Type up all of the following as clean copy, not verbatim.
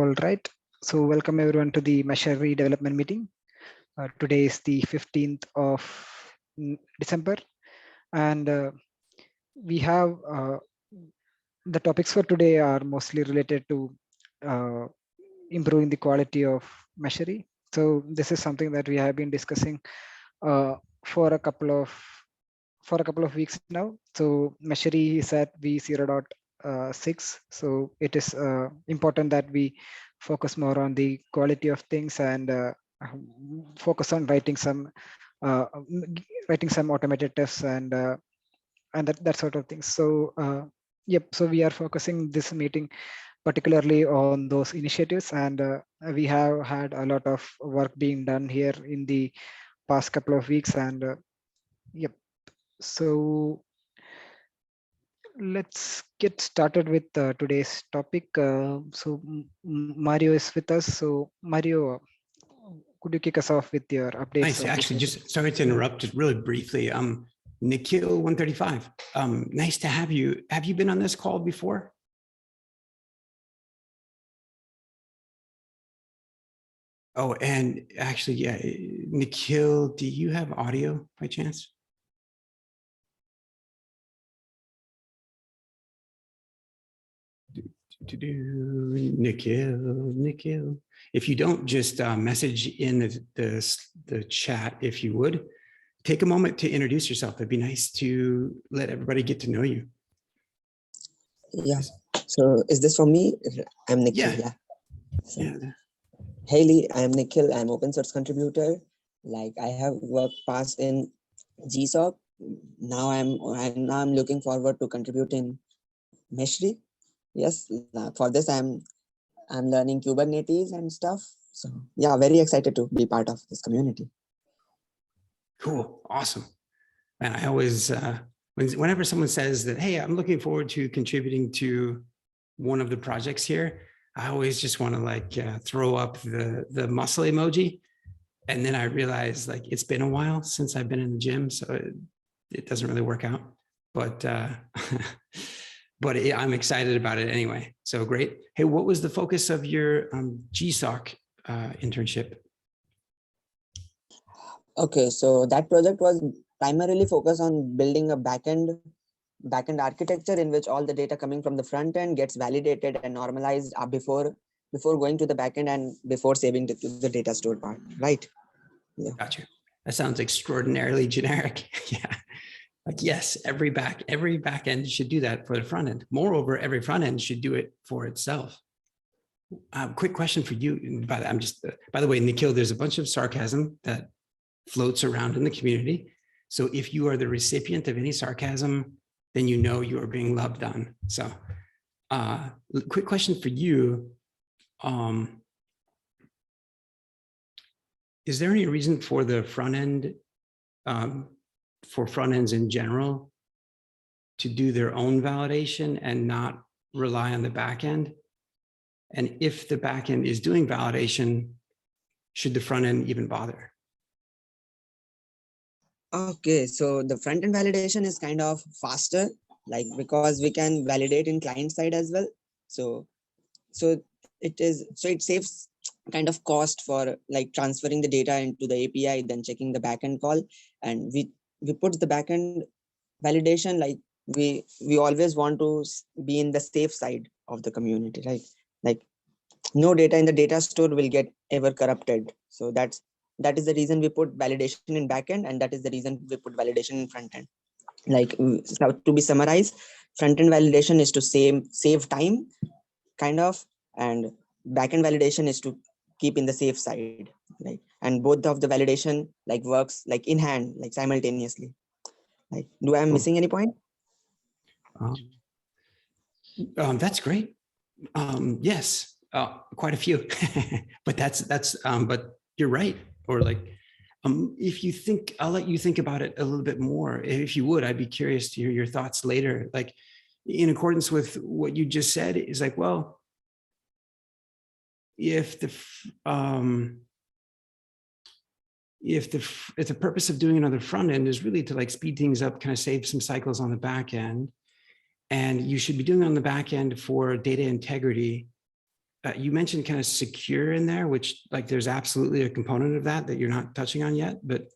All right. So welcome everyone to the Meshery development meeting. Today is the 15th of December, and we have the topics for today are mostly related to improving the quality of Meshery. So this is something that we have been discussing uh, for a couple of weeks now. So Meshery is at v0.6. So it is important that we focus more on the quality of things and focus on uh, writing some automated tests and that sort of things. So yep. So we are focusing this meeting particularly on those initiatives, and we have had a lot of work being done here in the past couple of weeks, and yep. So let's get started with today's topic. Mario is with us. So Mario, could you kick us off with your updates? Nice. Actually, just sorry to interrupt, just really briefly. Nikhil 135. Nice to have you. Have you been on this call before? Oh, and actually, yeah, Nikhil, do you have audio by chance? Nikhil. If you don't, just message in the chat if you would. Take a moment to introduce yourself. It'd be nice to let everybody get to know you. Yeah. So is this for me? I'm Nikhil. Yeah. So, yeah. Hey Lee, I'm Nikhil. I'm open source contributor. Like I have worked past in GSOC. Now I'm looking forward to contributing Meshery. Yes. For this I'm learning Kubernetes and stuff. So yeah, very excited to be part of this community. Cool. Awesome. And I always, whenever someone says that, hey, I'm looking forward to contributing to one of the projects here, I always just want to like throw up the muscle emoji. And then I realize like it's been a while since I've been in the gym, so it doesn't really work out. But I'm excited about it anyway. So great. Hey, what was the focus of your GSOC internship? Okay, so that project was primarily focused on building a backend architecture in which all the data coming from the front end gets validated and normalized before going to the backend and before saving to the data store part, right? Yeah. Gotcha. That sounds extraordinarily generic. Yeah. Like, yes, every back end should do that for the front end. Moreover, every front end should do it for itself. Quick question for you. By the way, Nikhil, there's a bunch of sarcasm that floats around in the community. So if you are the recipient of any sarcasm, then you know you are being loved on. So quick question for you. Is there any reason for the front end, for front ends in general, to do their own validation and not rely on the back end? And if the back end is doing validation, should the front end even bother? Okay, so the front end validation is kind of faster, like because we can validate in client side as well. So it saves kind of cost for like transferring the data into the API, then checking the backend call, and we put the backend validation, like we always want to be in the safe side of the community, right? Like no data in the data store will get ever corrupted. So that is the reason we put validation in backend, and that is the reason we put validation in front end. Like so to be summarized, front end validation is to save time, kind of, and backend validation is to keep in the safe side, right? And both of the validation like works like in hand, like simultaneously. Like, do I am missing any point? That's great. Yes, quite a few, but but you're right. Or like, if you think, I'll let you think about it a little bit more. If you would, I'd be curious to hear your thoughts later. Like, in accordance with what you just said, is like, well, if the purpose of doing another front end is really to like speed things up, kind of save some cycles on the back end, and you should be doing on the back end for data integrity, you mentioned kind of secure in there, which like there's absolutely a component of that you're not touching on yet, but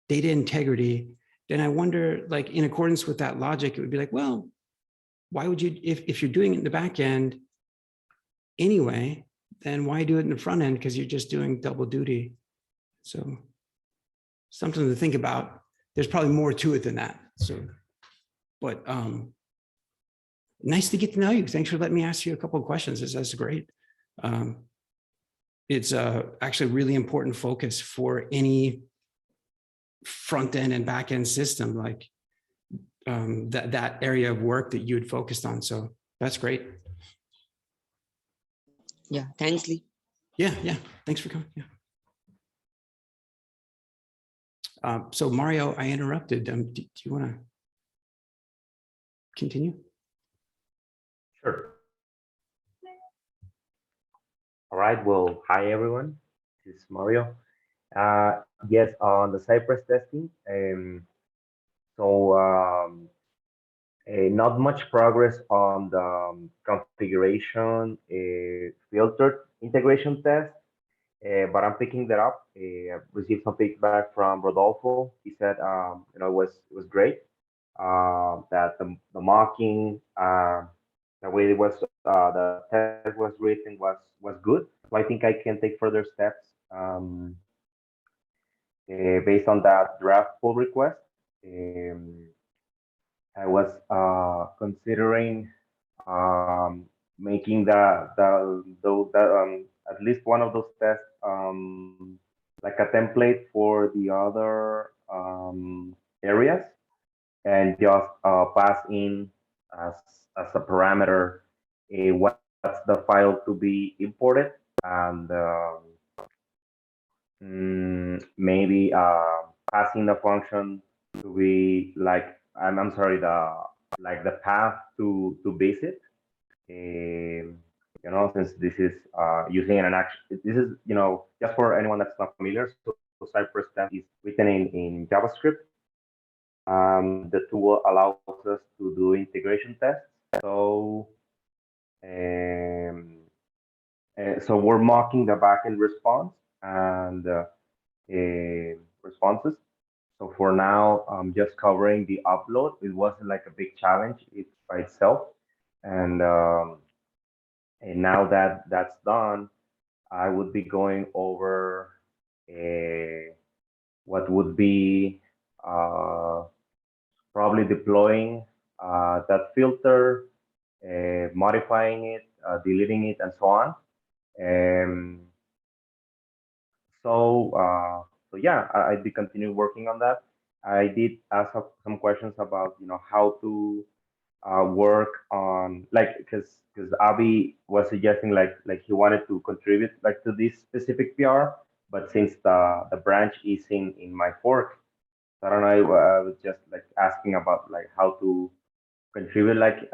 data integrity. Then I wonder, like in accordance with that logic, it would be like, well, why would you, if you're doing it in the back end anyway, then why do it in the front end? Because you're just doing double duty. So something to think about. There's probably more to it than that. So, but nice to get to know you. Thanks for letting me ask you a couple of questions. That's great. It's actually a really important focus for any front end and back end system, like that area of work that you had focused on. So that's great. Yeah, thanks, Lee. Yeah. Thanks for coming. Yeah. So Mario, I interrupted. Do you want to continue? Sure. All right. Well, hi everyone. This is Mario. Yes, on the Cypress testing. So not much progress on the configuration filtered integration test, but I'm picking that up. I received some feedback from Rodolfo. He said, it was great. That the mocking, the way it was, the test was written was good. So I think I can take further steps based on that draft pull request. I was considering making at least one of those tests like a template for the other areas, and just pass in as as a parameter what's the file to be imported, and maybe passing the function to be like, I'm sorry, the path to visit. Since this is using an action, this is, just for anyone that's not familiar. So Cypress test is written in JavaScript. The tool allows us to do integration tests. So, um, so we're mocking the backend response and responses. So for now, I'm just covering the upload. It wasn't like a big challenge by itself, and now that that's done, I would be going over what would be probably deploying that filter, modifying it, deleting it, and so on. Um, so yeah, I'd be continue working on that. I did ask some questions about how to work on, like, because Avi was suggesting like he wanted to contribute like to this specific PR, but since the branch is in my fork, I don't know. I was just like asking about like how to contribute, like,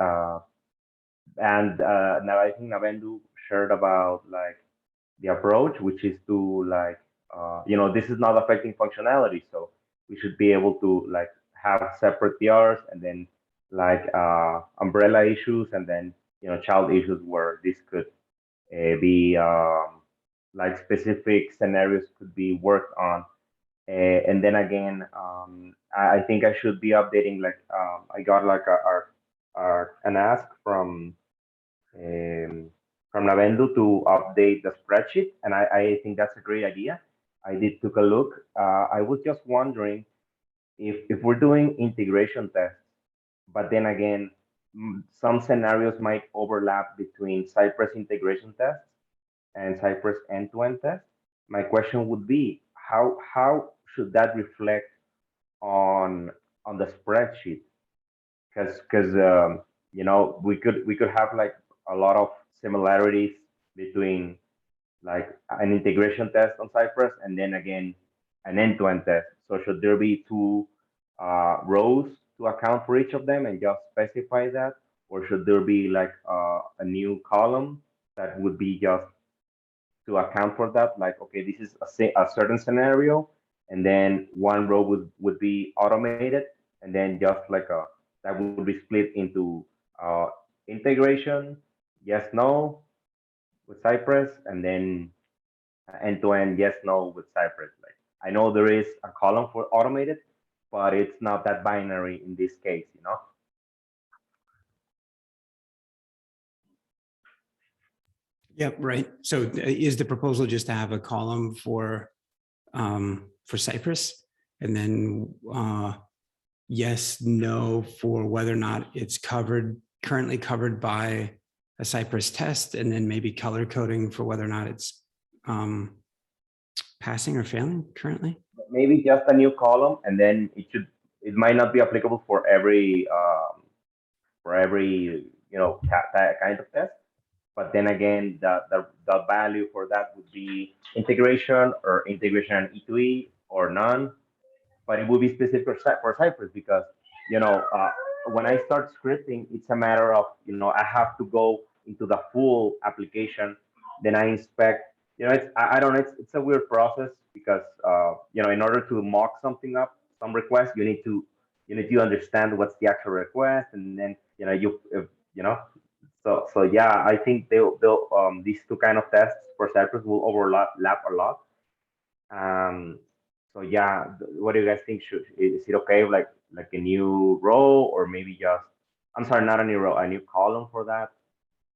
and now I think Navendu shared about like the approach, which is to like, this is not affecting functionality, so we should be able to like have separate PRs, and then like umbrella issues, and then child issues where this could be like specific scenarios could be worked on. And then again, I think I should be updating, like, I got like an ask um, from Navendu to update the spreadsheet, and I think that's a great idea. I did took a look. I was just wondering if we're doing integration tests, but then again, some scenarios might overlap between Cypress integration tests and Cypress end-to-end tests. My question would be, how should that reflect on the spreadsheet? Because we could have like a lot of similarities between like an integration test on Cypress and then again an end-to-end test. So should there be two rows to account for each of them and just specify that, or should there be like a new column that would be just to account for that? Like, okay, this is a certain scenario, and then one row would be automated, and then just like that would be split into integration, yes, no, with Cypress, and then end-to-end yes, no with Cypress. Like I know there is a column for automated, but it's not that binary in this case, you know? Yep, right. So is the proposal just to have a column for Cypress, and then yes, no for whether or not it's currently covered by a Cypress test, and then maybe color coding for whether or not it's passing or failing currently? Maybe just a new column, and then it might not be applicable for every kind of test. But then again, the value for that would be integration or integration E2E or none. But it would be specific for Cypress because, when I start scripting, it's a matter of, I have to go into the full application, then I inspect, I don't know, it's a weird process because, in order to mock something up, some request, you need to understand what's the actual request, and then, you know, so yeah, I think they'll these two kind of tests for Cypress will overlap a lot. Um, so yeah, what do you guys think? Is it okay like a new row, or maybe just, I'm sorry, not a new row, a new column for that?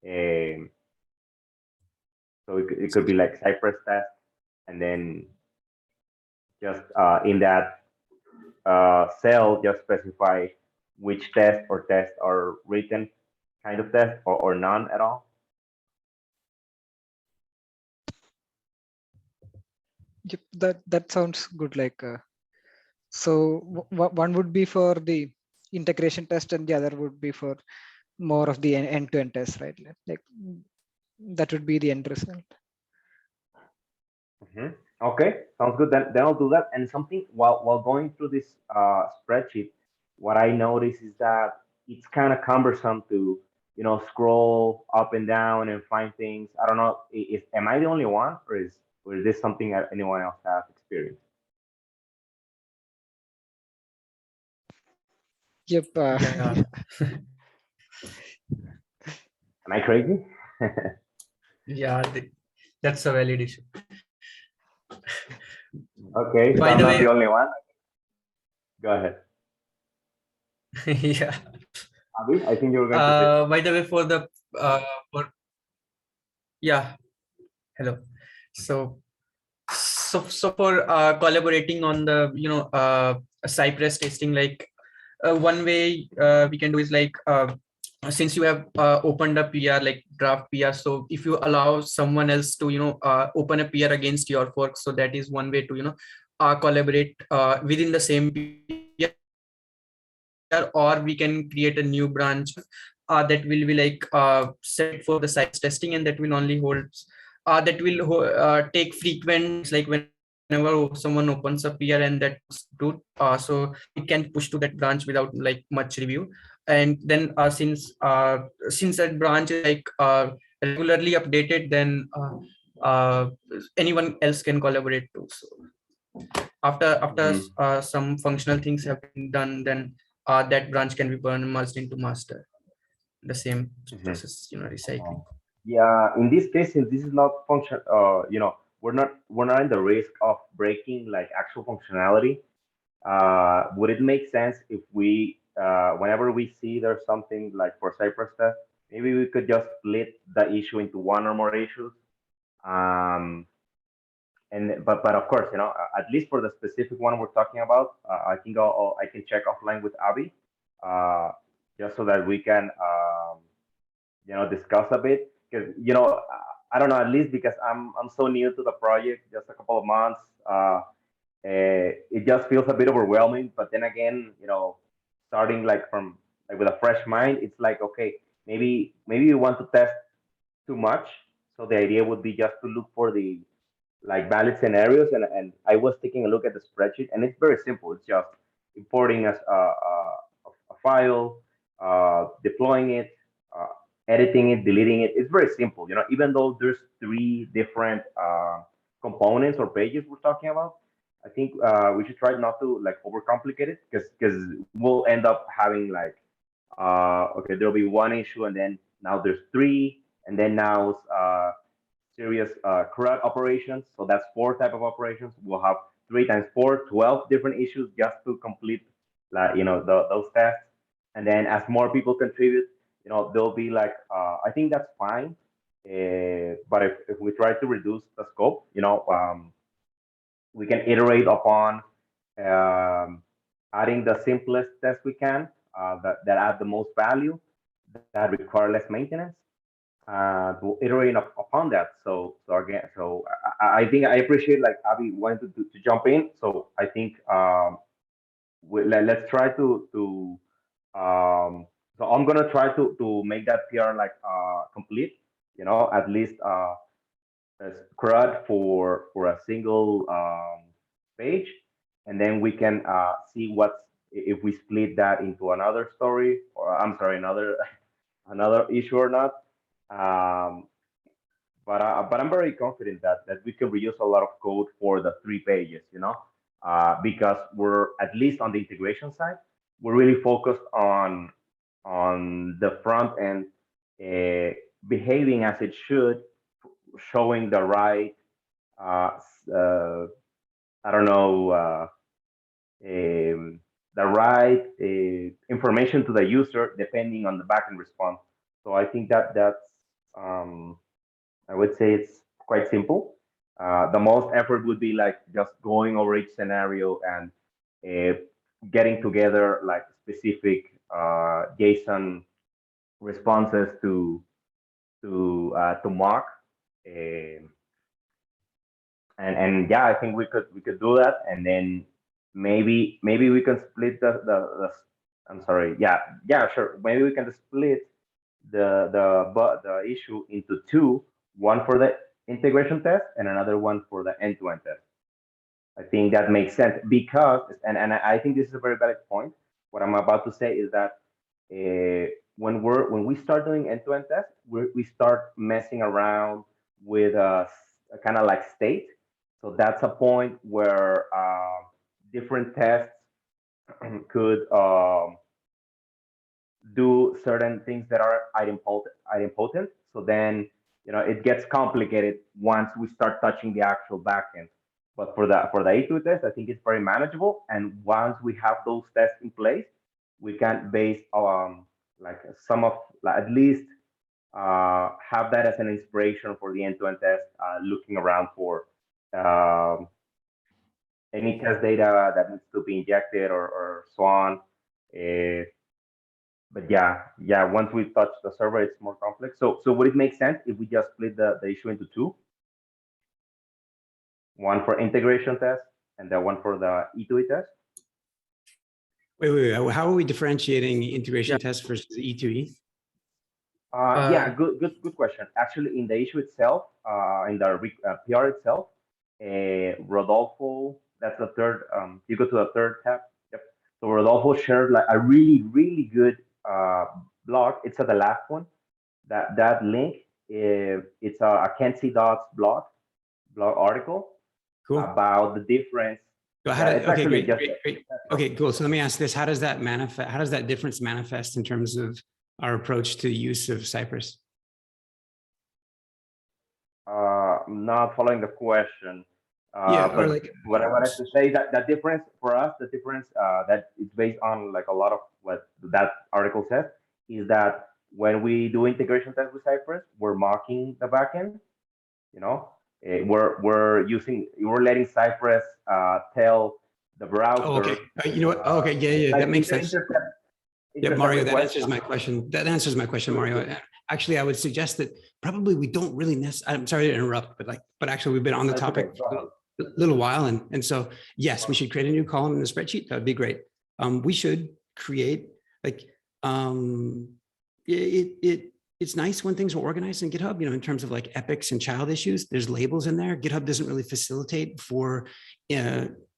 Um, so it could be like Cypress test, and then just in that cell, just specify which test or tests are written kind of test, or none at all. Yep, that sounds good. Like so, one would be for the integration test, and the other would be for more of the end-to-end test, right? Like that would be the end result. Mhm. Okay, sounds good. Then I'll do that. And something while going through this spreadsheet, what I notice is that it's kind of cumbersome to scroll up and down and find things. I don't know if am I the only one, or is this something that anyone else has experienced? Yep. Yeah, Am I crazy? yeah, that's a valid issue. Okay, so By I'm the not way, the only one. Go ahead, yeah. Abby. I think you were going to say something. By the way, for yeah, hello. So so for collaborating on the Cypress testing, like one way we can do is like since you have opened a PR like draft PR, so if you allow someone else to open a PR against your fork, so that is one way to collaborate within the same PR, or we can create a new branch that will be like set for the sites testing, and that will only hold that will take frequent, like whenever someone opens a PR and that's good, so it can push to that branch without like much review. And then since that branch is like regularly updated, then anyone else can collaborate too. So after Mhm. some functional things have been done, then that branch can be merged into master, the same Mhm. process, recycling. Yeah, in this case, since this is not function, we're not in the risk of breaking like actual functionality. Would it make sense if we, whenever we see there's something like for Cypress test, maybe we could just split the issue into one or more issues? Um, but of course, at least for the specific one we're talking about, I think I can check offline with Abby, uh, just so that we can discuss a bit, because I don't know, at least because I'm so new to the project, just a couple of months. It just feels a bit overwhelming, but then again, starting like from like with a fresh mind, it's like, okay, maybe you want to test too much, so the idea would be just to look for the like valid scenarios. And I was taking a look at the spreadsheet, and it's very simple. It's just importing a file, deploying it, uh, editing it, deleting it. It's very simple. Even though there's three different components or pages we're talking about, I think we should try not to like overcomplicate it, because we'll end up having like okay, there'll be one issue, and then now there's three, and then now serious CRUD operations. So that's 4 type of operations. We'll have 3 times 4, 12 different issues just to complete, like, those tests. And then as more people contribute, there'll be like, I think that's fine. But if we try to reduce the scope, we can iterate upon adding the simplest test we can, that add the most value, that require less maintenance. To iterate upon that. I think I appreciate, like, Abby wanted to jump in. So I think, let's try to so I'm gonna try to make that PR, like, complete. At least a CRUD for a single page, and then we can see what's if we split that into another story, or I'm sorry, another issue or not. Um, but I'm very confident that we can reuse a lot of code for the 3 pages, because we're, at least on the integration side, we're really focused on the front end, uh, behaving as it should, showing the right, I don't know, the right information to the user depending on the backend response. So I think that's, um, I would say it's quite simple. The most effort would be like just going over each scenario and uh, getting together like specific JSON responses to mock. Um and yeah, I think we could do that, and then maybe we can split the I'm sorry, yeah, sure. Maybe we can split the issue into 2, one for the integration test and another one for the end-to-end test. I think that makes sense because, and I think this is a very valid point. What I'm about to say is that when we start doing end-to-end tests, we start messing around with a kind of like state. So that's a point where different tests could do certain things that are idempotent. So then, it gets complicated once we start touching the actual backend. But for the A2 test, I think it's very manageable. And once we have those tests in place, we can base like some of, like, at least have that as an inspiration for the end-to-end test, looking around for um, any test data that needs to be injected, or so on. Uh, but yeah, once we touch the server, it's more complex. So would it make sense if we just split the issue into 2? One for integration test and the one for the E2E test? Wait. How are we differentiating integration test versus E2E? Yeah, good question. Actually, in the issue itself, in the PR itself, Rodolfo, that's the third. You go to the third tab. Yep. So Rodolfo shared like a really good blog. It's at the last one. That link, it's a Kenzie Dots blog article Cool. about the difference. So okay, great. Okay, cool. So let me ask this: how does that manifest? How does that difference manifest in terms of our approach to the use of Cypress? Not following the question. Yeah, but or like what I wanted to say, that difference for us, the difference that it's based on like a lot of what that article says, is that when we do integration tests with Cypress, we're mocking the backend. We're letting Cypress tell the browser. Oh, okay. You know what? Oh, okay, yeah, like that makes sense. Yeah, Mario, that answers my question. That answers my question, Mario. Actually, I would suggest that probably we don't really necessarily, I'm sorry to interrupt, but actually we've been on the topic for a little while. And so, yes, we should create a new column in the spreadsheet. That'd be great. We should create like, it's nice when things are organized in GitHub, in terms of like epics and child issues. There's labels in there. GitHub doesn't really facilitate for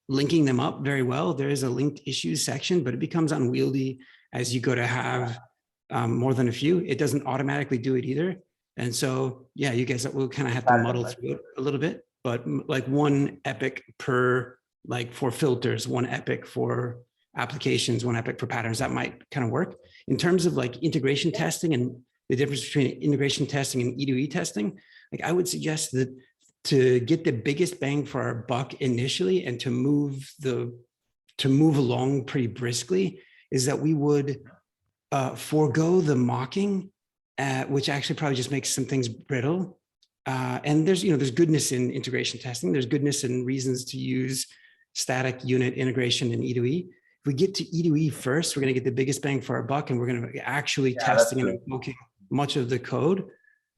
linking them up very well. There is a linked issues section, but it becomes unwieldy as you go to have more than a few. It doesn't automatically do it either. And so, yeah, you guys will kind of have to muddle through it a little bit, but like one epic per, like for filters, one epic for applications, one epic for patterns, that might kind of work. In terms of like integration testing and the difference between integration testing and E2E testing, like I would suggest that to get the biggest bang for our buck initially and to move along pretty briskly is that we would forego the mocking, which actually probably just makes some things brittle. And there's goodness in integration testing. There's goodness in reasons to use static unit integration in E2E. If we get to E2E first, we're going to get the biggest bang for our buck, and we're going to be actually testing and invoking much of the code.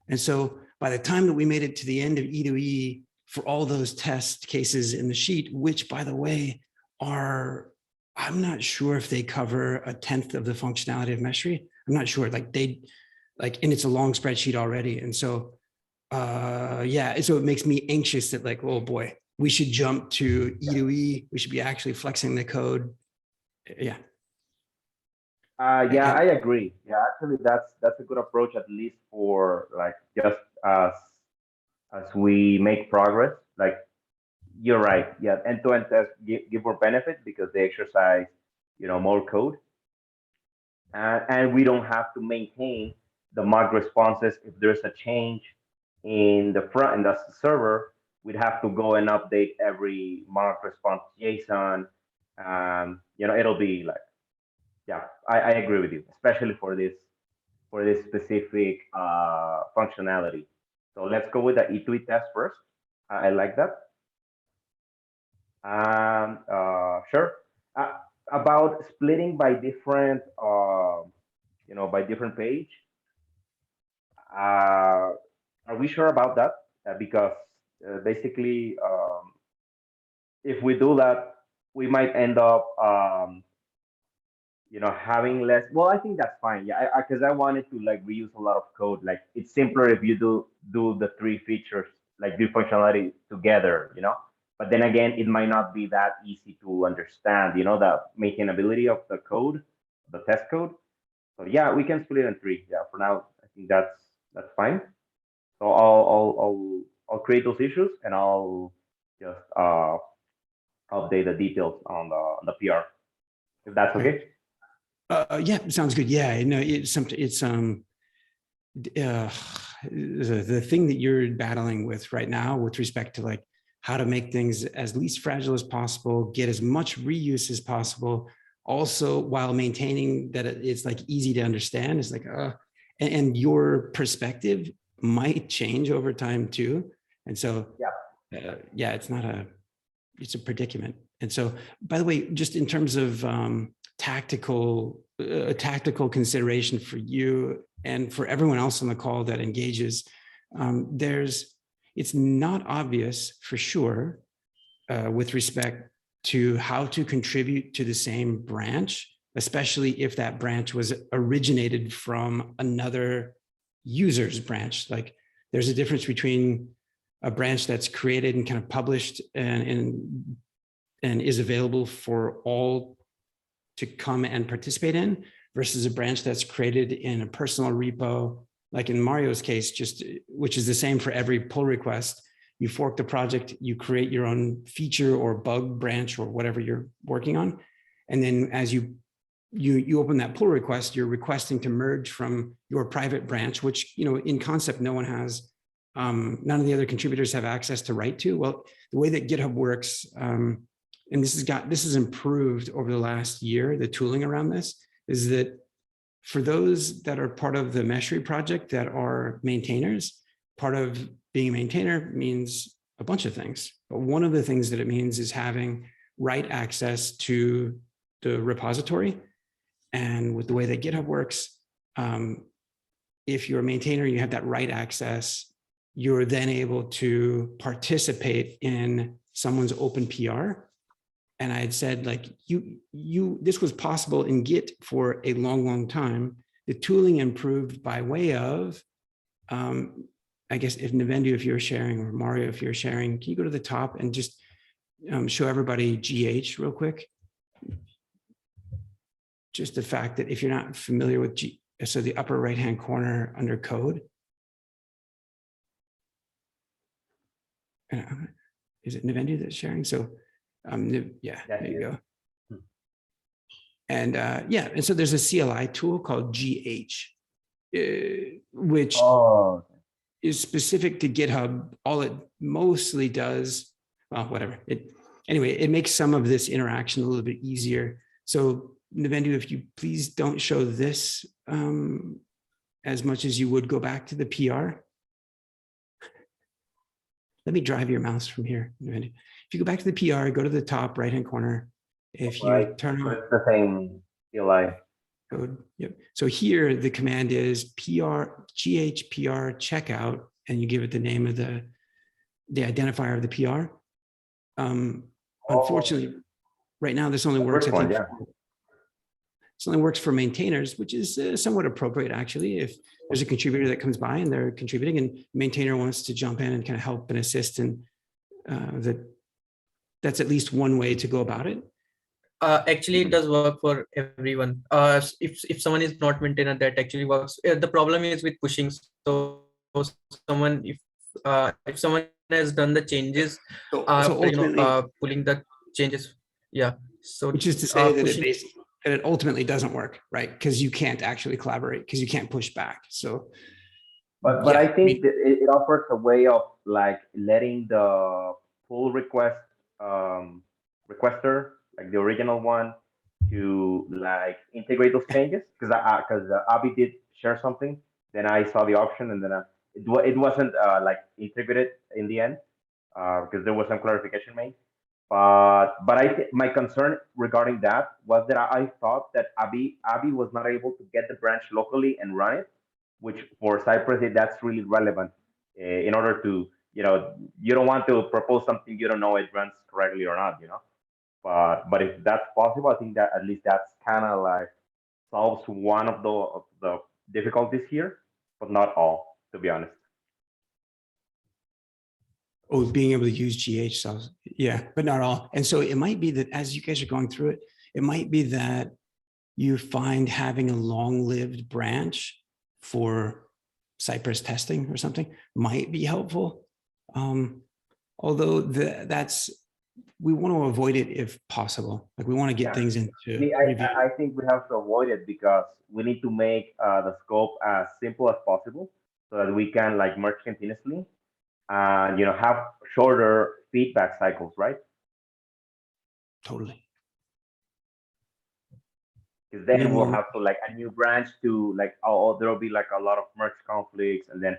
And so by the time that we made it to the end of E2E for all those test cases in the sheet, which by the way I'm not sure if they cover 1/10 of the functionality of Meshery. I'm not sure, and it's a long spreadsheet already. And so, so it makes me anxious that like, oh boy, we should jump to E2E. We should be actually flexing the code. Yeah. I agree. Yeah, actually, that's a good approach, at least for like just as we make progress. Like you're right. Yeah, end-to-end tests give more benefit because they exercise, more code, and we don't have to maintain the mock responses. If there's a change in the front end, that's the server, we'd have to go and update every mock response JSON. It'll be like, yeah, I agree with you, especially for this specific functionality. So let's go with the E2E test first. I like that. Sure. About splitting by different, by different page. Are we sure about that? Because basically, if we do that, we might end up, having less. Well, I think that's fine. Yeah, because I wanted to like reuse a lot of code. Like it's simpler if you do the 3 features, like do functionality together. But then again, it might not be that easy to understand. The maintainability of the code, the test code. So yeah, we can split it in 3. Yeah, for now, I think that's fine. So I'll create those issues and I'll just update the details on the PR, if that's okay. Yeah, sounds good. Yeah, no, it's the thing that you're battling with right now with respect to like how to make things as least fragile as possible, get as much reuse as possible, also while maintaining that it's like easy to understand. It's like, and your perspective might change over time too. And so, it's a predicament. And so, by the way, just in terms of tactical consideration for you and for everyone else on the call that engages, it's not obvious for sure with respect to how to contribute to the same branch, especially if that branch was originated from another user's branch. Like there's a difference between a branch that's created and kind of published and is available for all to come and participate in versus a branch that's created in a personal repo, like in Mario's case, which is the same for every pull request. You fork the project, you create your own feature or bug branch or whatever you're working on. And then as you open that pull request, you're requesting to merge from your private branch, which, in concept, no one has, none of the other contributors have access to write to. Well, the way that GitHub works, and this has improved over the last year, the tooling around this, is that for those that are part of the Meshery project that are maintainers, part of being a maintainer means a bunch of things. But one of the things that it means is having write access to the repository. And with the way that GitHub works, if you're a maintainer, you have that write access, you're then able to participate in someone's open PR. And I had said, like, this was possible in Git for a long, long time. The tooling improved by way of, I guess if Nivendu, if you're sharing, or Mario, if you're sharing, can you go to the top and just show everybody GH real quick? Just the fact that if you're not familiar with so the upper right-hand corner under code. Is it Nivendu that's sharing? So there you go. And and so there's a CLI tool called GH. which Oh, is specific to GitHub. All it mostly does, well, whatever. Anyway, it makes some of this interaction a little bit easier. So Nivendu, if you please don't show this as much as you would go back to the PR. Let me drive your mouse from here, Nivendu. If you go back to the PR, go to the top right-hand corner. If you right. turn on It's the same CLI. code, yep. So here the command is GHPR checkout, and you give it the name of the identifier of the PR. Unfortunately, right now this only works, I think, this only works for maintainers, which is somewhat appropriate actually. If there's a contributor that comes by and they're contributing and maintainer wants to jump in and kind of help and assist, and that's at least one way to go about it. Actually, it does work for everyone. If someone is not maintainer, that actually works. The problem is with pushing. So someone, if someone has done the changes, So ultimately, pulling the changes, yeah. So which is to say that pushing, it ultimately doesn't work, right? Because you can't actually collaborate, because you can't push back. So, but yeah, I think that it offers a way of like letting the pull request requester, like the original one, to like integrate those changes. Because Abby did share something, then I saw the option, and then it wasn't like integrated in the end because there was some clarification made. But my concern regarding that was that I thought that Abby was not able to get the branch locally and run it, which for Cypress that's really relevant in order to, you don't want to propose something you don't know it runs correctly or not, But if that's possible, I think that at least that's kind of like solves one of the difficulties here, but not all, to be honest. Oh, being able to use GH cells, yeah, but not all. And so it might be that as you guys are going through it, it might be that you find having a long-lived branch for Cypress testing or something might be helpful. Although we want to avoid it if possible. Like we want to get things into review. I think we have to avoid it because we need to make the scope as simple as possible so that we can like merge continuously and have shorter feedback cycles, right? Totally. Because then we'll have to like a new branch to like, there'll be like a lot of merge conflicts, and then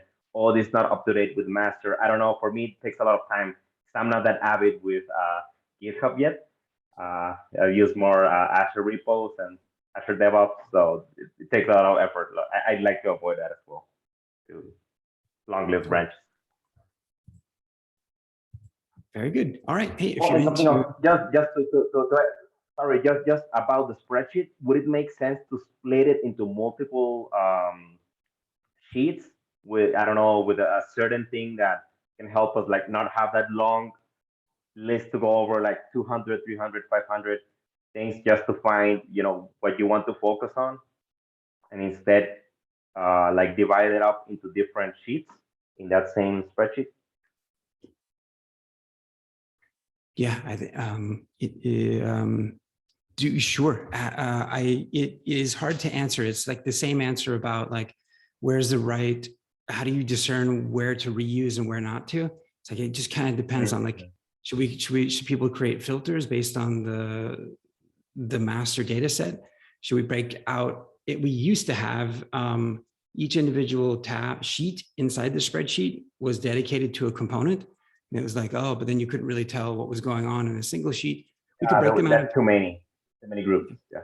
this not up to date with master. I don't know. For me, it takes a lot of time because I'm not that avid with GitHub yet. I use more Azure repos and Azure DevOps, so it takes a lot of effort. I'd like to avoid that as well. To long-lived branches. Very good. All right. Hey, if Oh, you're and something into, else, just about the spreadsheet, would it make sense to split it into multiple sheets with, I don't know, with a certain thing that can help us like not have that long list to go over like 200, 300, 500 things just to find, what you want to focus on, and instead like divide it up into different sheets in that same spreadsheet? yeah, sure. It is hard to answer. It's like the same answer about like, where's the right, how do you discern where to reuse and where not to? It's like, it just kind of depends on like, should people create filters based on the master data set? Should we break out it? We used to have each individual tab sheet inside the spreadsheet was dedicated to a component. And it was like, oh, but then you couldn't really tell what was going on in a single sheet. We could break them out. That's too many groups. Yeah.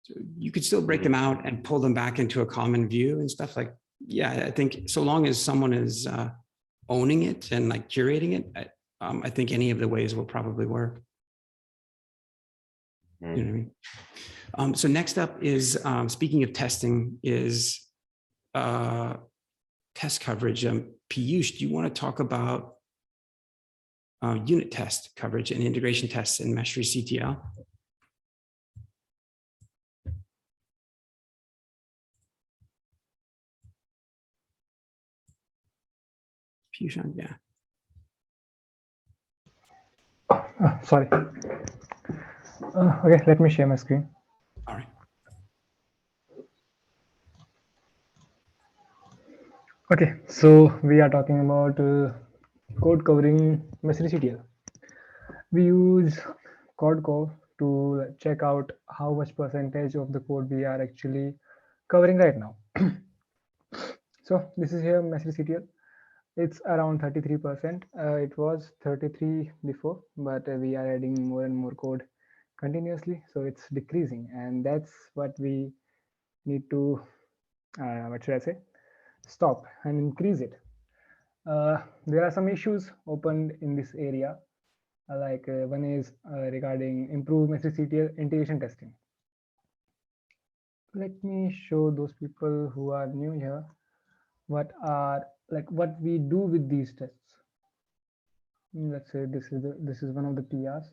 So you could still break them out and pull them back into a common view and stuff like, yeah, I think so long as someone is owning it and like curating it, I think any of the ways will probably work. You know what I mean? So next up is, speaking of testing, is test coverage. Piyush, do you want to talk about unit test coverage and integration tests in Meshery CTL? Piyush, yeah. Sorry. Okay, let me share my screen. All right. Okay, so we are talking about code covering Messery CTL. We use code to check out how much percentage of the code we are actually covering right now. So this is here Messery CTL. It's around 33%. It was 33 before, but we are adding more and more code continuously, so it's decreasing, and that's what we need to what should I say, stop and increase it. There are some issues opened in this area, like one is regarding improved Messery CTL integration testing. Let me show those people who are new here what we do with these tests. Let's say this is one of the PRs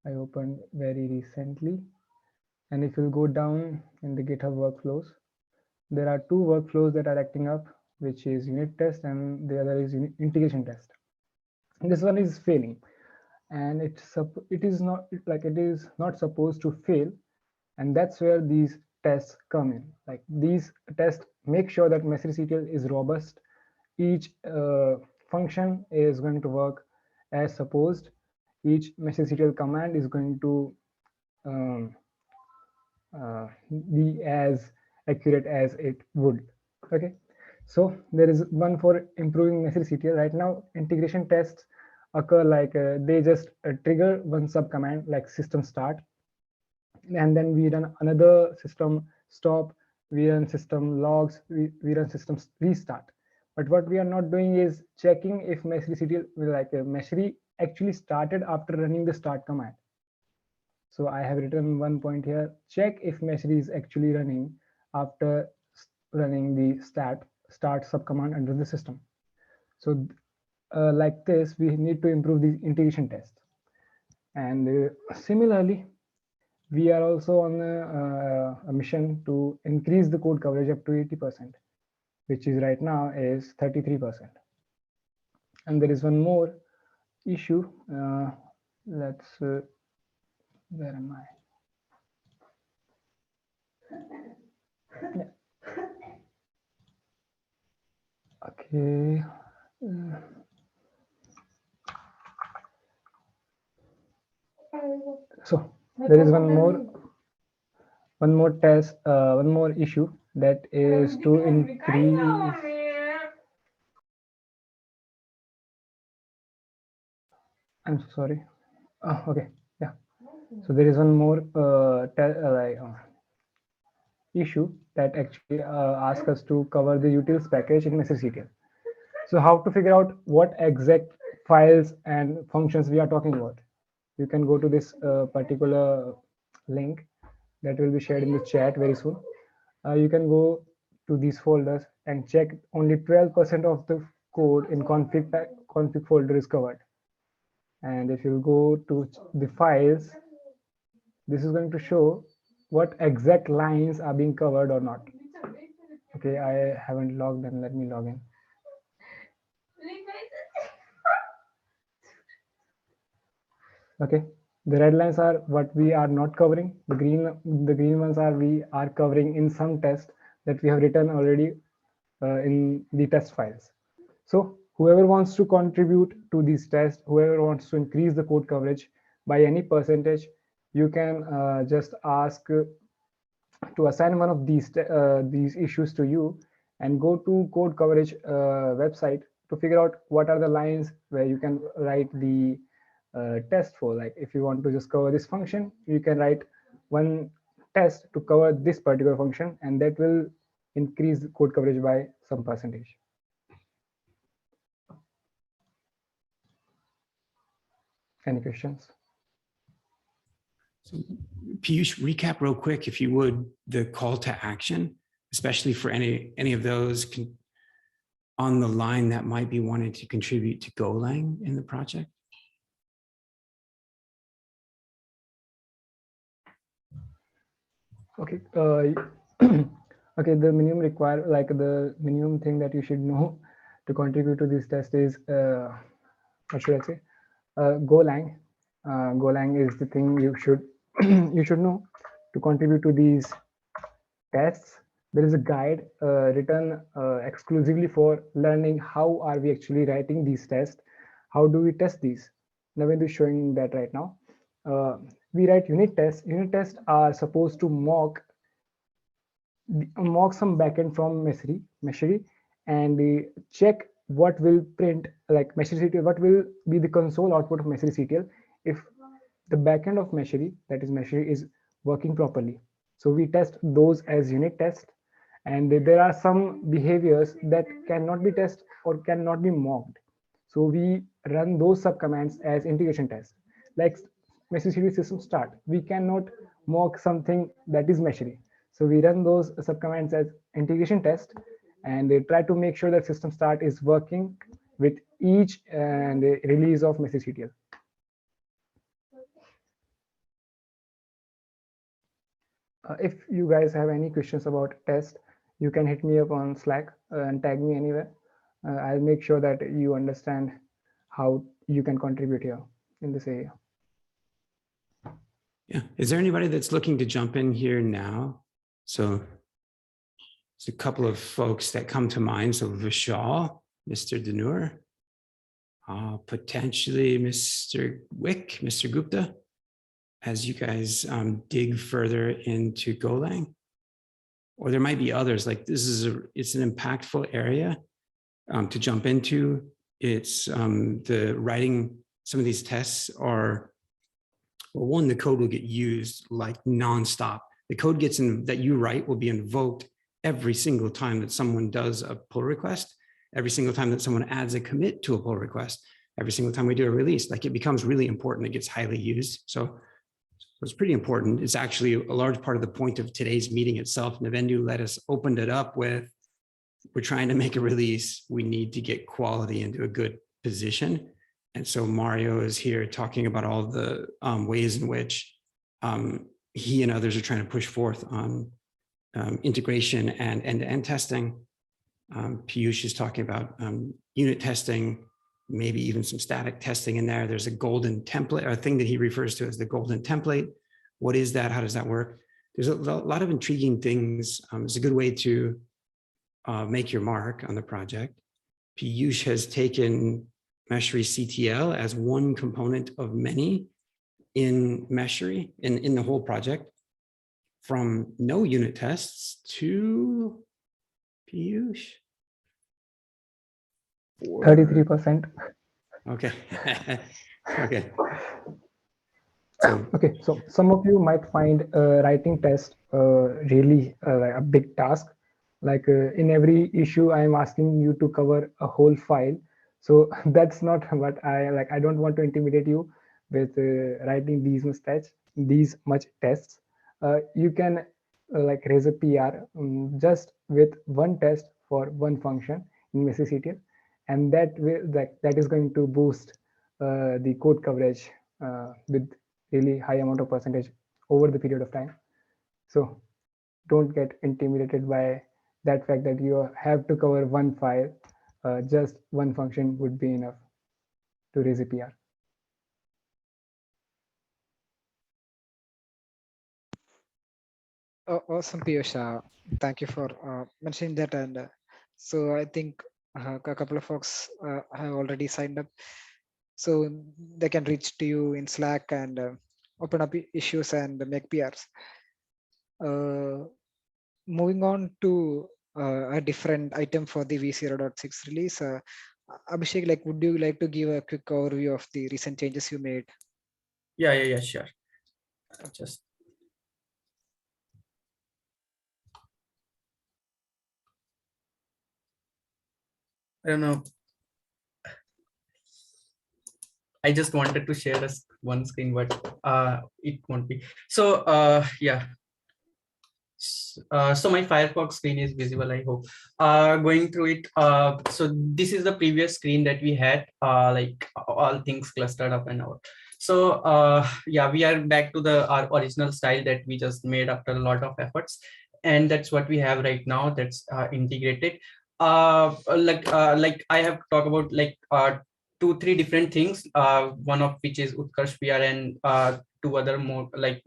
I opened very recently, and if you go down in the GitHub workflows, there are two workflows that are acting up, which is unit test and the other is integration test. This one is failing, and it is not supposed to fail, and that's where these tests come in. Like, these tests make sure that Messery CTL is robust. Each function is going to work as supposed. Each Messery CTL command is going to um, be as accurate as it would. Okay, so there is one for improving Messery CTL. Right now, integration tests occur like they just trigger one sub command like system start, and then we run another system stop, we run system logs, we run system restart. But what we are not doing is checking if Meshery CTL, like Meshery actually started after running the start command. So I have written one point here: check if Meshery is actually running after running the start subcommand under the system. So like this, we need to improve these integration tests. And similarly, we are also on a mission to increase the code coverage up to 80%, which is right now is 33%. And there is one more issue. Where am I? Yeah. Okay. So there is one more test, one more issue, that is to increase. I'm so sorry. Oh, okay, yeah. So there is one more issue that actually asks us to cover the utils package in MessageCTL. So how to figure out what exact files and functions we are talking about? You can go to this particular link that will be shared in the chat very soon. You can go to these folders and check only 12% of the code in config folder is covered. And if you go to the files, this is going to show what exact lines are being covered or not. Okay, I haven't logged in. Let me log in. Okay, the red lines are what we are not covering. The green ones are we are covering in some test that we have written already in the test files. So whoever wants to contribute to these tests, whoever wants to increase the code coverage by any percentage, you can just ask to assign one of these issues to you, and go to code coverage website to figure out what are the lines where you can write the test for. Like, if you want to just cover this function, you can write one test to cover this particular function, and that will increase the code coverage by some percentage. Any questions? So, Piyush, recap real quick, if you would, the call to action, especially for any of those on the line that might be wanting to contribute to Golang in the project. Okay. Okay. The minimum the minimum thing that you should know to contribute to this test is what should I say? Golang. Golang is the thing you should you should know to contribute to these tests. there is a guide written exclusively for learning how are we actually writing these tests, how do we test these. Navin is showing that right now. We write unit tests. Unit tests are supposed to mock some backend from Meshery, and check what will print, like Meshery CTL, what will be the console output of Meshery CTL if the backend of Meshery, that is Meshery, is working properly. So we test those as unit tests, and there are some behaviors that cannot be tested or cannot be mocked. So we run those subcommands as integration tests. Like Meshery system start, we cannot mock something that is Meshery. So we run those subcommands as integration test, and they try to make sure that system start is working with each and release of Meshery CTL. If you guys have any questions about test, you can hit me up on Slack and tag me anywhere. I'll make sure that you understand how you can contribute here in this area. Yeah. Is there anybody that's looking to jump in here now? So there's a couple of folks that come to mind. So Vishal, Mr. Danur, potentially Mr. Wick, Mr. Gupta, as you guys dig further into Golang. Or there might be others, like this is it's an impactful area to jump into. It's the writing, some of these tests are, well, one, the code will get used like nonstop. The code that you write will be invoked every single time that someone does a pull request, every single time that someone adds a commit to a pull request, every single time we do a release. Like it becomes really important, it gets highly used. So it's pretty important. It's actually a large part of the point of today's meeting itself. Navendu let us opened it up with, we're trying to make a release. We need to get quality into a good position. And so Mario is here talking about all the ways in which he and others are trying to push forth on integration and end-to-end testing. Piyush is talking about unit testing, maybe even some static testing in there. There's a golden template, or a thing that he refers to as the golden template. What is that? How does that work? There's a lot of intriguing things. It's a good way to make your mark on the project. Piyush has taken Meshery CTL as one component of many in Meshery, in the whole project, from no unit tests to Piyush. 33%. Okay. Okay. Okay, so some of you might find writing test really a big task. Like in every issue, I'm asking you to cover a whole file. So that's not what I like. I don't want to intimidate you with writing these much tests. You can like raise a PR just with one test for one function in Meshery CTL, and that is going to boost the code coverage with really high amount of percentage over the period of time. So don't get intimidated by that fact that you have to cover one file. Just one function would be enough to raise a PR. Awesome, Piyush. Thank you for mentioning that. And so I think a couple of folks have already signed up, so they can reach to you in Slack and open up issues and make PRs. Moving on to a different item for the V0.6 release. Abhishek, like, would you like to give a quick overview of the recent changes you made? Yeah, sure. Just I don't know. I just wanted to share one screen, but it won't be. So yeah. So my Firefox screen is visible, I hope. Going through it. So this is the previous screen that we had, like all things clustered up and out. So yeah, we are back to our original style that we just made after a lot of efforts. And that's what we have right now, that's integrated. Like I have talked about like 2-3 different things, one of which is Utkarsh PR and 2 other more like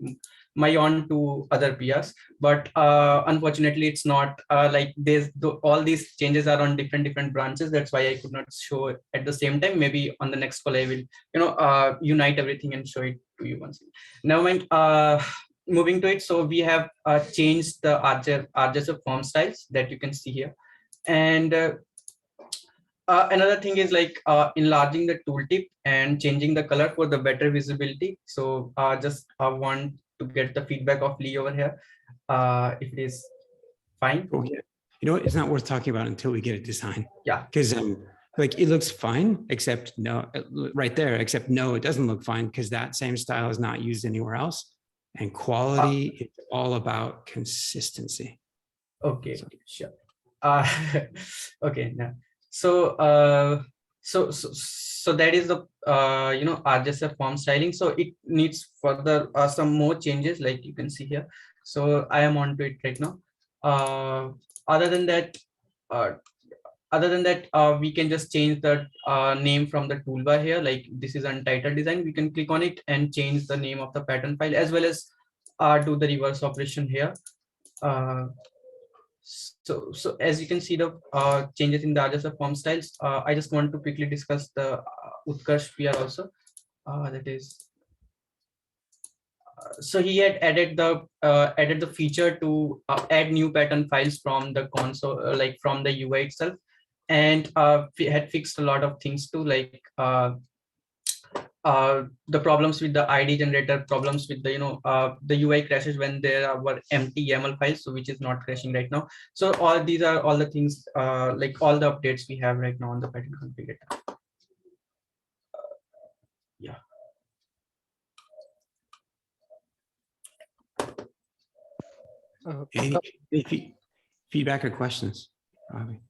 my on to other PRs. But unfortunately, it's not like all these changes are on different branches. That's why I could not show it at the same time. Maybe on the next call I will unite everything and show it to you once. Now, moving to it, so we have changed the RGSF form styles that you can see here, and another thing is like enlarging the tooltip and changing the color for the better visibility. So just want to get the feedback of Lee over here, if it is fine. Oh, yeah. You know what? It's not worth talking about until we get a design. Yeah. Because like it looks fine, except no, right there, except no, it doesn't look fine because that same style is not used anywhere else. And quality is all about consistency. Okay, sure. Okay, now so so that is the RGSF form styling. So it needs further some more changes, like you can see here. So I am on to it right now. Other than that, we can just change the name from the toolbar here. Like this is untitled design. We can click on it and change the name of the pattern file, as well as do the reverse operation here. So as you can see the changes in the RGSF form styles, I just want to quickly discuss the Utkarsh PR also. That is, so he had added the feature to add new pattern files from the console, like from the UI itself, and had fixed a lot of things too, like the problems with the ID generator, problems with the UI crashes when there were empty YAML files, so which is not crashing right now. So all these are all the things, like all the updates we have right now on the pattern configurator. Yeah. Any feedback or questions, Robbie?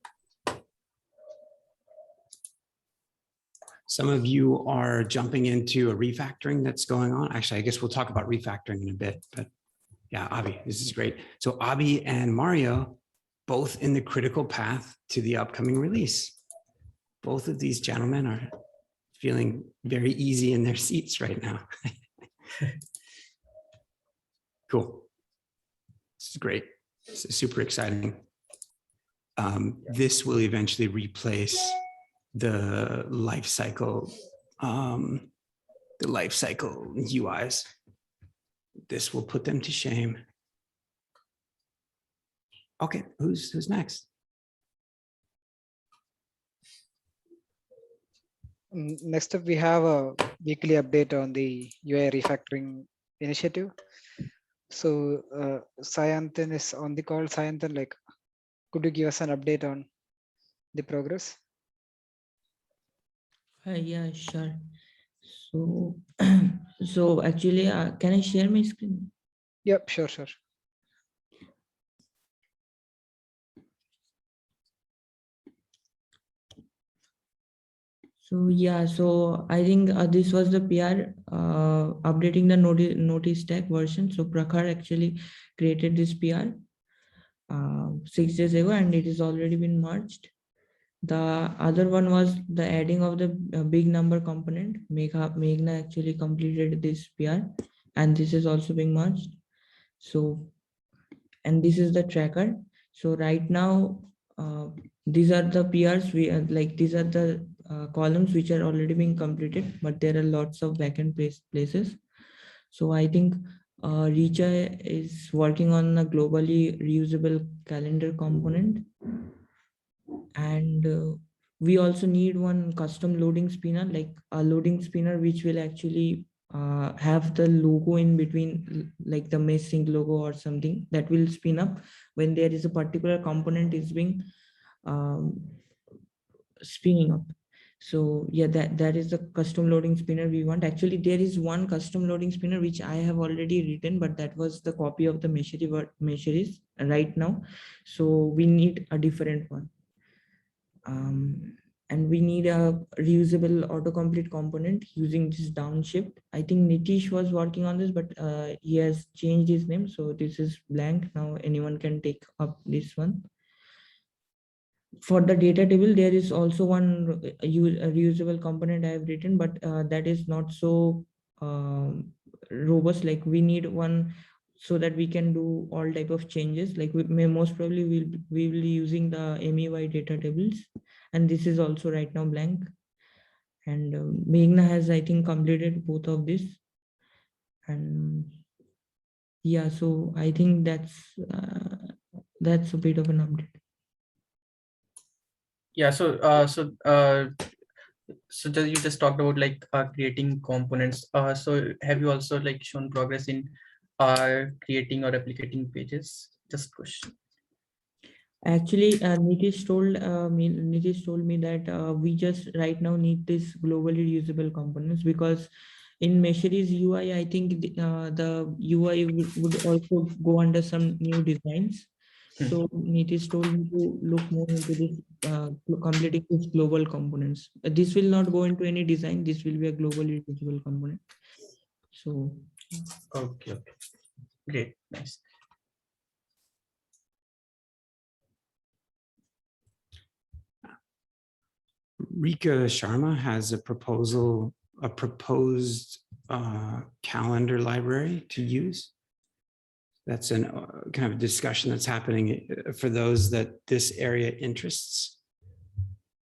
Some of you are jumping into a refactoring that's going on. Actually, I guess we'll talk about refactoring in a bit, but yeah, Avi, this is great. So Avi and Mario, both in the critical path to the upcoming release. Both of these gentlemen are feeling very easy in their seats right now. Cool. This is great. This is super exciting. This will eventually replace the life cycle UIs. This will put them to shame. Okay, who's next? Next up, we have a weekly update on the UI refactoring initiative. So Sayantan is on the call. Sayantan, like, could you give us an update on the progress? Yeah, sure. So, so actually, can I share my screen? Yep, sure. So yeah, so I think this was the PR updating the notice tag version. So Prakhar actually created this PR 6 days ago, and it is already been merged. The other one was the adding of the big number component. Meghna actually completed this PR, and this is also being merged. So, and this is the tracker. So right now, these are the PRs. These are the columns which are already being completed, but there are lots of backend places. So I think Richa is working on a globally reusable calendar component. And we also need one custom loading spinner, like a loading spinner which will actually have the logo in between, like the Meshery logo or something that will spin up when there is a particular component is being spinning up. So yeah, that is the custom loading spinner we want. Actually, there is one custom loading spinner which I have already written, but that was the copy of the Meshery right now. So we need a different one. And we need a reusable autocomplete component using this downshift. I think Nitish was working on this, but he has changed his name. So this is blank. Now anyone can take up this one. For the data table, there is also one reusable component I have written, but that is not so robust. Like we need one so that we can do all type of changes. Like we may most probably we will be using the MEY data tables, and this is also right now blank. And Meghna has, I think, completed both of this. And yeah, so I think that's a bit of an update. Yeah, so you just talked about like creating components. So have you also like shown progress in creating or replicating pages? Just question. Actually, Nitish told me that we just right now need this globally reusable components, because in Meshery's UI, I think the UI would also go under some new designs. So Nitish told me to look more into this, completing these global components. This will not go into any design. This will be a globally reusable component. So Okay, great, nice. Rika Sharma has a proposed calendar library to use. That's an kind of discussion that's happening for those that this area interests.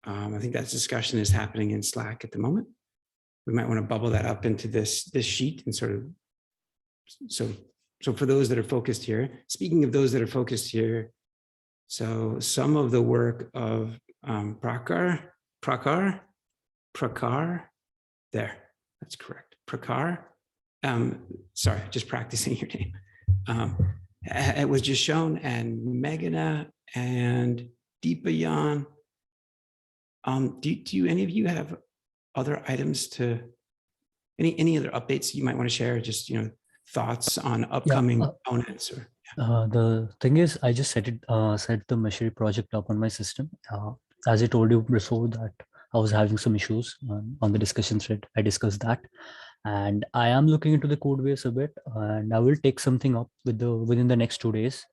I think that discussion is happening in Slack at the moment. We might want to bubble that up into this sheet and sort of, so for those that are focused here, speaking of those that are focused here, so some of the work of Prakar, there, that's correct, Prakar, sorry, just practicing your name. It was just shown, and Meghna and Deepayan. Do any of you have other items to, any other updates you might want to share? Just, thoughts on upcoming components or. The thing is, I just set the Meshery project up on my system. As I told you before that I was having some issues on the discussion thread. I discussed that, and I am looking into the code base a bit, and I will take something up within the next 2 days.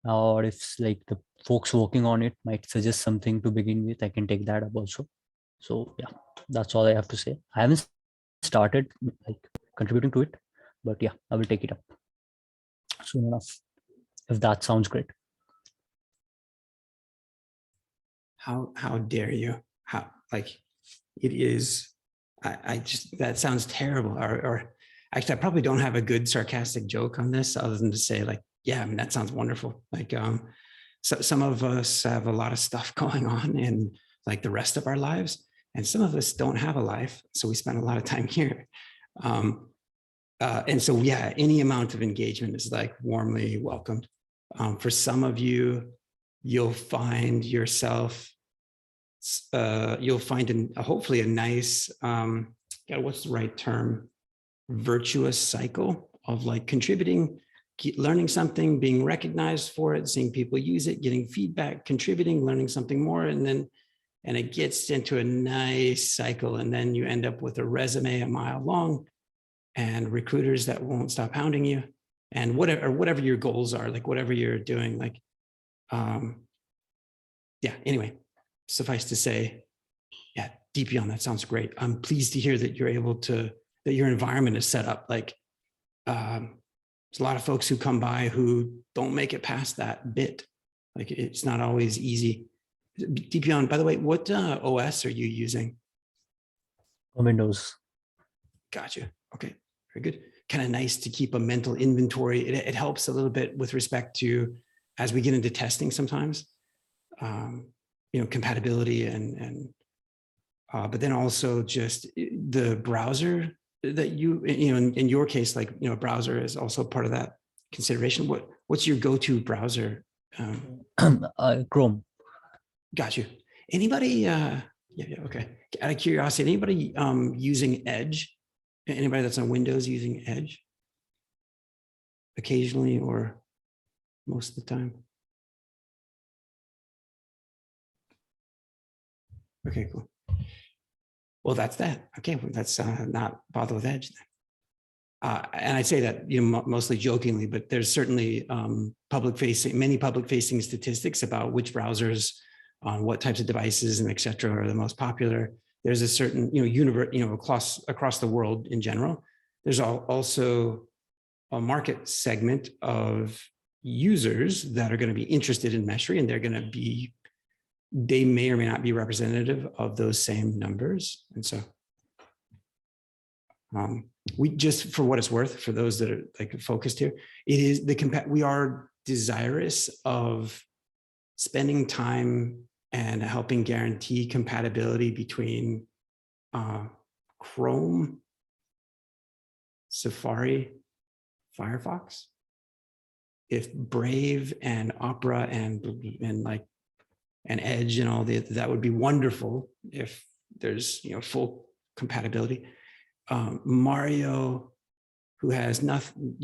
Or if like the folks working on it might suggest something to begin with, I can take that up also. So yeah, that's all I have to say. I haven't started like contributing to it, but yeah, I will take it up soon enough, if that sounds great. How dare you? How, like, it is, I just, that sounds terrible. Or actually, I probably don't have a good sarcastic joke on this other than to say, like, yeah, I mean, that sounds wonderful. Like, so some of us have a lot of stuff going on in like the rest of our lives, and some of us don't have a life, so we spend a lot of time here. And so, yeah, any amount of engagement is like warmly welcomed. For some of you, you'll find yourself, you'll find hopefully a nice, what's the right term? Virtuous cycle of like contributing, learning something, being recognized for it, seeing people use it, getting feedback, contributing, learning something more, and it gets into a nice cycle. And then you end up with a resume a mile long and recruiters that won't stop hounding you, and whatever your goals are, like whatever you're doing, like, yeah, anyway, suffice to say, yeah, Deepayan, that sounds great. I'm pleased to hear that you're able to, that your environment is set up. Like, there's a lot of folks who come by who don't make it past that bit. Like, it's not always easy. Deepayan, by the way, what OS are you using? Windows. Gotcha. Okay, very good. Kind of nice to keep a mental inventory. It helps a little bit with respect to, as we get into testing sometimes, compatibility and but then also just the browser that in your case, like, browser is also part of that consideration. What's your go-to browser? Chrome. Got you. Anybody? Yeah. Okay. Out of curiosity, anybody using Edge? Anybody that's on Windows using Edge? Occasionally or most of the time? Okay, cool. Well, that's that. Okay, well, that's not bother with Edge then. And I say that mostly jokingly, but there's certainly many public-facing statistics about which browsers on what types of devices and et cetera are the most popular. There's a certain across the world in general. There's also a market segment of users that are going to be interested in Meshery, and they may or may not be representative of those same numbers. And so we just, for what it's worth, for those that are like focused here, we are desirous of spending time and helping guarantee compatibility between Chrome, Safari, Firefox. If Brave and Opera and Edge and all that would be wonderful if there's full compatibility. Mario, who has nothing,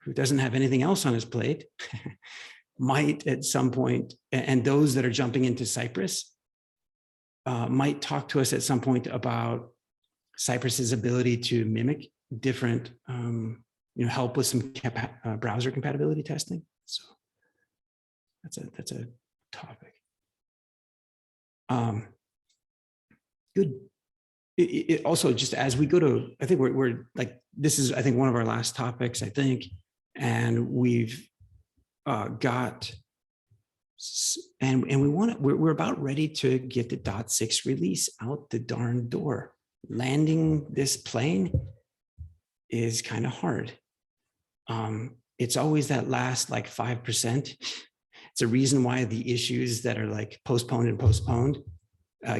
who doesn't have anything else on his plate, might at some point, and those that are jumping into Cypress might talk to us at some point about Cypress's ability to mimic different, help with some browser compatibility testing. So that's a topic. Good. It also, just as we go to, I think we're like, this is, I think, one of our last topics, I think, and we've got, and we're about ready to get the .6 release out the darn door. Landing this plane is kind of hard. It's always that last like 5%. It's a reason why the issues that are like postponed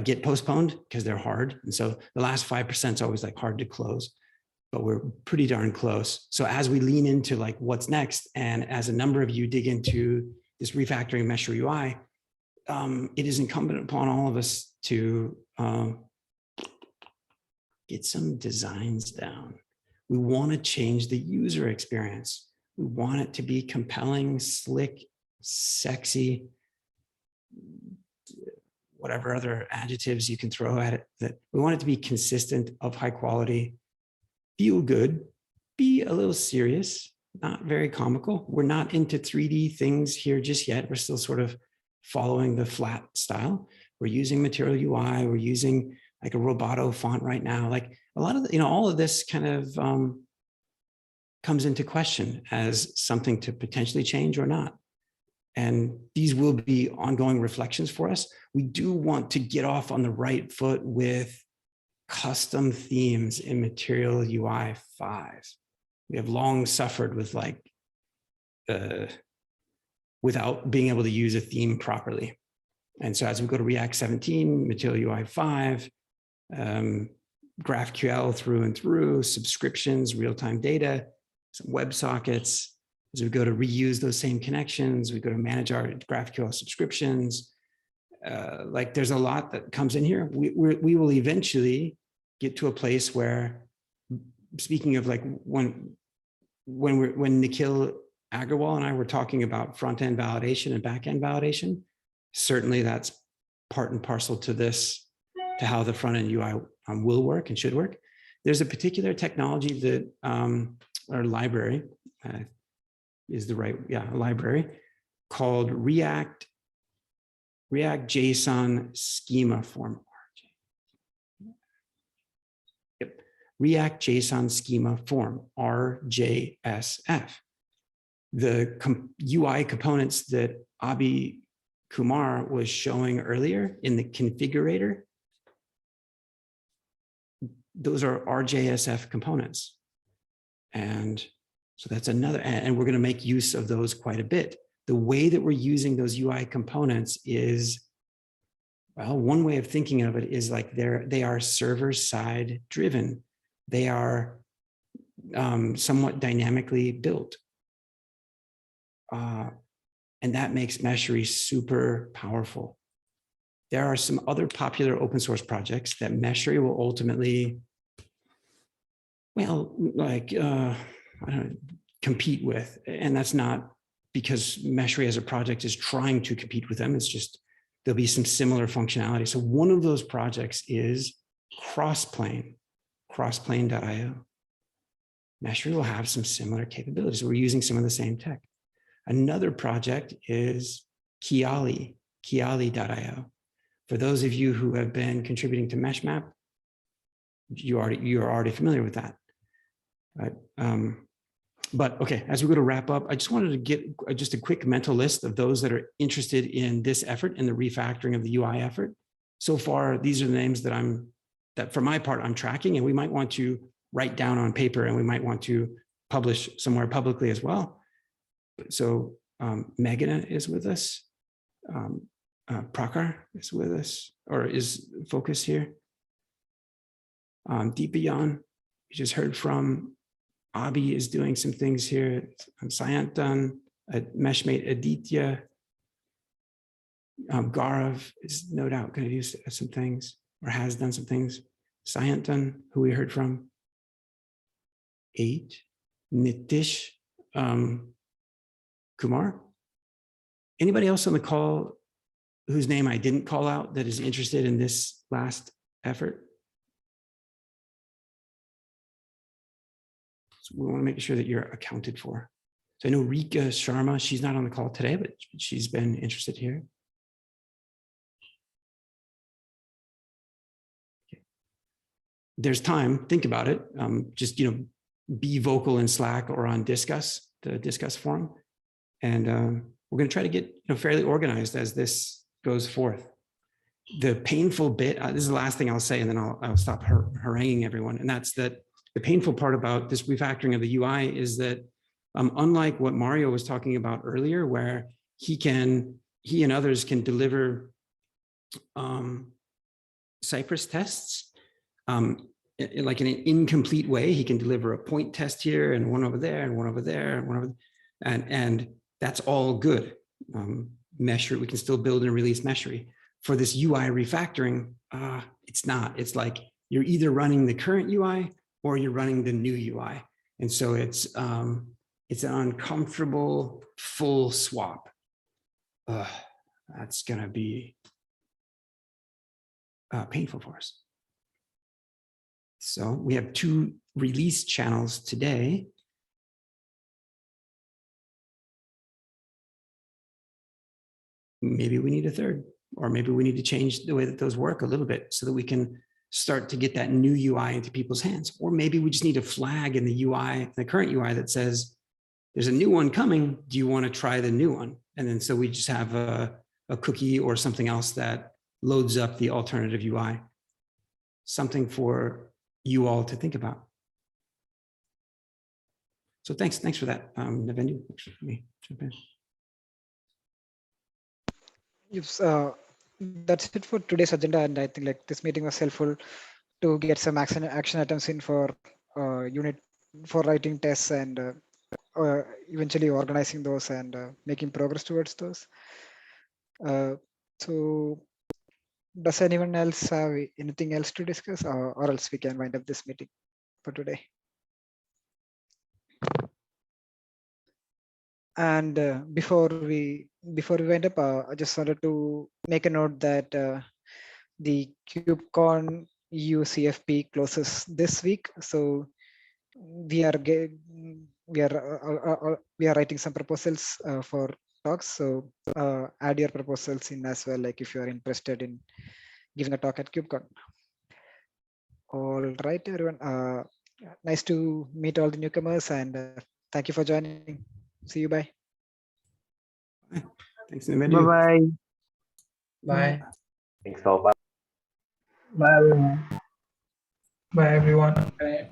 get postponed, because they're hard. And so the last 5% is always like hard to close, but we're pretty darn close. So as we lean into like what's next, and as a number of you dig into this refactoring Meshery UI, it is incumbent upon all of us to get some designs down. We want to change the user experience. We want it to be compelling, slick, sexy, whatever other adjectives you can throw at it. That we want it to be consistent, of high quality, feel good, be a little serious, not very comical. We're not into 3D things here just yet. We're still sort of following the flat style. We're using Material UI. We're using like a Roboto font right now. Like a lot of, all of this kind of comes into question as something to potentially change or not. And these will be ongoing reflections for us. We do want to get off on the right foot with custom themes in Material UI 5. We have long suffered with without being able to use a theme properly. And so as we go to React 17, Material UI 5, GraphQL through and through, subscriptions, real-time data, some WebSockets. As we go to reuse those same connections, we go to manage our GraphQL subscriptions. Like there's a lot that comes in here. We will eventually get to a place where, speaking of like when Nikhil Agarwal and I were talking about front-end validation and back-end validation, certainly that's part and parcel to this, to how the front-end UI will work and should work. There's a particular technology that, or library, is the right, library, called React JSON Schema Form. Yep, React JSON Schema Form, RJSF. The UI components that Abhi Kumar was showing earlier in the configurator, those are RJSF components. And so that's another, and we're going to make use of those quite a bit. The way that we're using those UI components is, well, one way of thinking of it is like they are server-side driven. They are somewhat dynamically built. And that makes Meshery super powerful. There are some other popular open source projects that Meshery will ultimately, well, like, I don't know, compete with. And that's not because Meshery as a project is trying to compete with them. It's just, there'll be some similar functionality. So one of those projects is Crossplane, crossplane.io. Meshery will have some similar capabilities. We're using some of the same tech. Another project is Kiali, kiali.io. For those of you who have been contributing to MeshMap, you're already familiar with that. But But okay, as we go to wrap up, I just wanted to get just a quick mental list of those that are interested in this effort and the refactoring of the UI effort. So far, these are the names that for my part, I'm tracking, and we might want to write down on paper, and we might want to publish somewhere publicly as well. So Meghana is with us. Prakhar is with us, or is focused here. Deepayan, we just heard from. Abhi is doing some things here. Sayantan, Meshmate Aditya. Gaurav is no doubt going to do some things, or has done some things. Sayantan, who we heard from. 8. Nitish Kumar. Anybody else on the call whose name I didn't call out that is interested in this last effort? So we want to make sure that you're accounted for. So I know Rika Sharma, she's not on the call today, but she's been interested here. Okay. There's time, think about it. Just, be vocal in Slack or on Discuss, the Discuss forum. And we're going to try to get fairly organized as this goes forth. The painful bit, this is the last thing I'll say, and then I'll stop haranguing everyone. And that's that the painful part about this refactoring of the UI is that unlike what Mario was talking about earlier, where he and others can deliver Cypress tests like in an incomplete way. He can deliver a point test here and one over there and one over there and one over, and that's all good. Meshery, we can still build and release Meshery. For this UI refactoring, it's not. It's like you're either running the current UI or you're running the new UI. And so it's an uncomfortable full swap. That's gonna be painful for us. So we have 2 release channels today. Maybe we need a 3rd, or maybe we need to change the way that those work a little bit so that we can start to get that new UI into people's hands. Or maybe we just need a flag in the UI, the current UI, that says, there's a new one coming. Do you want to try the new one? And then so we just have a cookie or something else that loads up the alternative UI. Something for you all to think about. So thanks for that, Navendu. That's it for today's agenda, and I think like this meeting was helpful to get some action items in for unit for writing tests and eventually organizing those and making progress towards those. So does anyone else have anything else to discuss, or else we can wind up this meeting for today? And before we wind up, I just wanted to make a note that the KubeCon EU CFP closes this week, so we are writing some proposals for talks. So add your proposals in as well, like if you are interested in giving a talk at KubeCon. All right, everyone. Nice to meet all the newcomers, and thank you for joining. See you. Bye. Thanks, Navendu. Bye-bye. Bye. Thanks all. Bye. Bye, everyone. Bye, everyone. Bye.